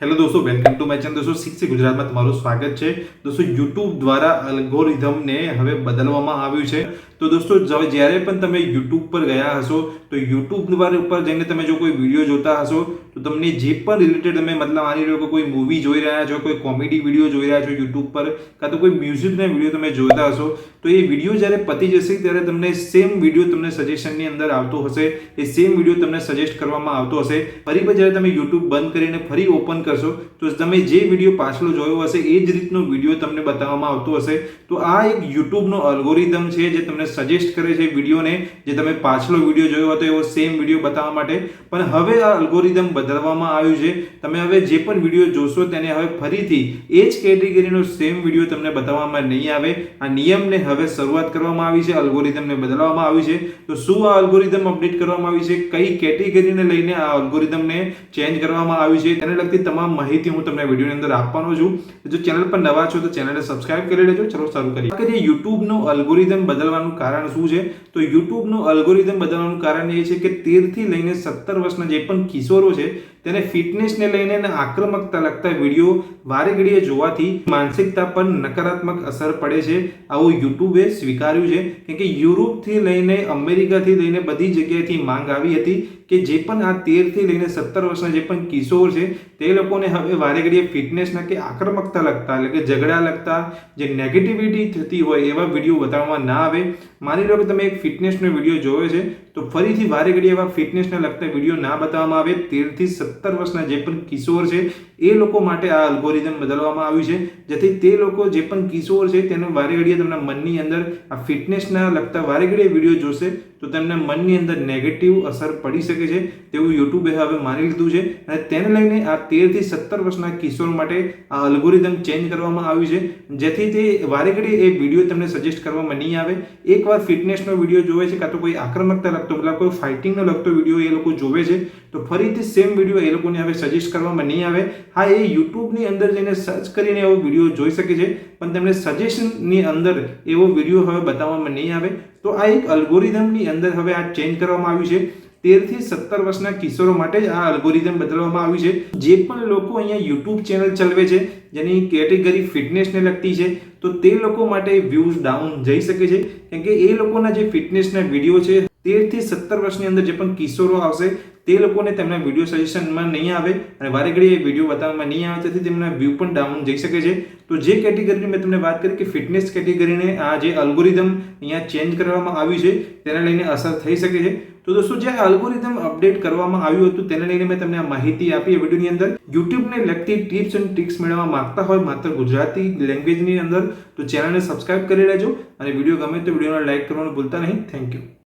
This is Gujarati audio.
હેલો દોસ્તો, વેલકમ ટુ માય ચેનલ. દોસ્તો, શિક્ષી ગુજરાતમાં તમારું સ્વાગત છે. દોસ્તો, યુટ્યુબ દ્વારા અલ્ગોરિધમને હવે બદલવામાં આવ્યું છે. તો દોસ્તો, જ્યારે પણ તમે યુટ્યુબ પર ગયા હશો તો યુટ્યુબ ઉપર જઈને તમે જો કોઈ વિડીયો જોતા હશો તો તમને જે પણ રિલેટેડ તમે મતલબ માની લો કે કોઈ મૂવી જોઈ રહ્યા છો, કોઈ કોમેડી વિડીયો જોઈ રહ્યા છો યુટ્યુબ પર, કાં તો કોઈ મ્યુઝિકના વિડીયો તમે જોતા હશો તો એ વિડીયો જ્યારે પતી જશે ત્યારે તમને સેમ વિડીયો તમને સજેશનની અંદર આવતો હશે. એ સેમ વિડીયો તમને સજેસ્ટ કરવામાં આવતો હશે. ફરી જ્યારે તમે યુટ્યુબ બંધ કરીને ફરી ઓપન કરશો તો તમે જે વિડીયો પાછલો જોયો હશે એ જ રીતનો વિડીયો તમને બતાવવામાં આવતો હશે. તો આ એક યુટ્યુબનો અલ્ગોરિધમ છે જે તમને સજેસ્ટ કરે છે વિડીયોને, જે તમે પાછલો વિડીયો જોયો હતો એવો સેમ વિડીયો બતાવવા માટે. પણ હવે આ અલ્ગોરિધમ બદલવામાં આવ્યું છે. તમે હવે જે પણ વિડીયો જોશો તેને હવે ફરીથી એ જ કેટેગરીનો સેમ વિડીયો તમને બતાવવામાં નહીં આવે. આ નિયમને હવે શરૂઆત કરવામાં આવી છે, અલ્ગોરિધમને બદલવામાં આવી છે. તો શું આ અલ્ગોરિધમ અપડેટ કરવામાં આવી છે, કઈ કેટેગરીને લઈને આ અલ્ગોરિધમને ચેન્જ કરવામાં આવ્યું છે, તેને લગતી તમામ માહિતી હું તમને વિડીયોની અંદર આપવાનો છું. જો ચેનલ પર નવા છો તો ચેનલને સબસ્ક્રાઇબ કરી લેજો. ચલો શરૂ કરીએ. યુટ્યુબનો અલ્ગોરિધમ બદલવાનું કારણ શું છે? તો યુટ્યુબનું અલ્ગોરિધમ બદલવાનું કારણ એ છે કે 13 થી લઈને 17 વર્ષના જે પણ કિશોરો છે તેને ફિટનેસને લઈને અને આક્રમકતા લગતા વિડીયો વારે ઘડીએ જોવાથી માનસિકતા પર નકારાત્મક અસર પડે છે. આવું યુટ્યુબે સ્વીકાર્યું છે. કેમ કે યુરોપથી લઈને અમેરિકાથી લઈને બધી જગ્યાએથી માંગ આવી હતી કે જે પણ આ 13 થી લઈને 17 વર્ષના જે પણ કિશોર છે તે લોકોને હવે વારે ઘડીએ ફિટનેસના કે આક્રમકતા લગતા એટલે કે ઝઘડા લગતા જે નેગેટિવિટી થતી હોય એવા વિડીયો બતાવવામાં ના આવે. માની લો કે તમે એક ફિટનેસનો વિડીયો જોયો છે તો ફરીથી વારે ઘડીએ એવા ફિટનેસને લગતા વિડીયો ના બતાવવામાં આવે. 13 થી 17 વર્ષના જે પણ કિશોર છે એ લોકો માટે આ અલ્ગોરિધમ બદલવામાં આવ્યું છે, જેથી તે લોકો જે પણ કિશોર છે તેને વારે ઘડીએ તેમના મનની અંદર આ ફિટનેસના લગતા વારે ઘડીએ વિડીયો જોશે તો તેમના મનની અંદર નેગેટિવ અસર પડી શકે છે તેવું યુટ્યુબે હવે માની લીધું છે. અને તેને લઈને આ 13 થી 17 વર્ષના કિશોર માટે આ અલ્ગોરિધમ ચેન્જ કરવામાં આવ્યું છે, જેથી તે વારે ઘડીએ એ વિડીયો તમને સજેસ્ટ કરવામાં નહીં આવે. એકવાર ફિટનેસનો વિડીયો જોવે છે કાં તો કોઈ આક્રમકતા લગતો મતલબ કોઈ ફાઇટિંગનો લગતો વિડીયો એ લોકો જોવે છે તો ફરીથી સેમ વિડીયો એ લોકોને હવે સજેસ્ટ કરવામાં નહીં આવે. હા, એ યુટ્યુબની અંદર જઈને સર્ચ કરીને એવો વિડીયો જોઈ શકે છે પણ તેમને સજેશનની અંદર એવો વિડીયો હવે બતાવવામાં નહીં આવે. તો આ એક અલ્ગોરિધમની અંદર હવે આ ચેન્જ કરવામાં આવ્યું છે. 13 થી 17 વર્ષના કિશોરો માટે જ આ અલ્ગોરિધમ બદલવામાં આવ્યું છે. જે પણ લોકો અહીંયા યુટ્યુબ ચેનલ ચલાવે છે જેની કેટેગરી ફિટનેસને લગતી છે તો તે લોકો માટે વ્યૂઝ ડાઉન જઈ શકે છે. કેમ કે એ લોકોના જે ફિટનેસના વિડીયો છે 13 થી 17 વર્ષની અંદર જે પણ કિશોરો આવશે તે લોકોને તેમના વિડીયો સજેશનમાં નહીં આવે અને વારે ઘડી એ વિડીયો બતાવવામાં નહીં આવે, તેથી તેમના વ્યૂ પણ ડાઉન જઈ શકે છે. તો જે કેટેગરીની મેં તમને વાત કરી કે ફિટનેસ કેટેગરીને આ જે અલ્ગોરિધમ અહીંયા ચેન્જ કરવામાં આવ્યું છે તેને લઈને અસર થઈ શકે છે. તો દોસ્તો, જે અલ્ગોરિધમ અપડેટ કરવામાં આવ્યું હતું તેને લઈને મેં તમને આ માહિતી આપી વિડીયોની અંદર. યુટ્યુબને લગતી ટિપ્સ અને ટ્રિક્સ મેળવવા માંગતા હોય માત્ર ગુજરાતી લેંગ્વેજની અંદર તો ચેનલને સબસ્ક્રાઇબ કરી લેજો અને વિડીયો ગમે તો વિડીયોને લાઇક કરવાનું ભૂલતા નહીં. Thank you.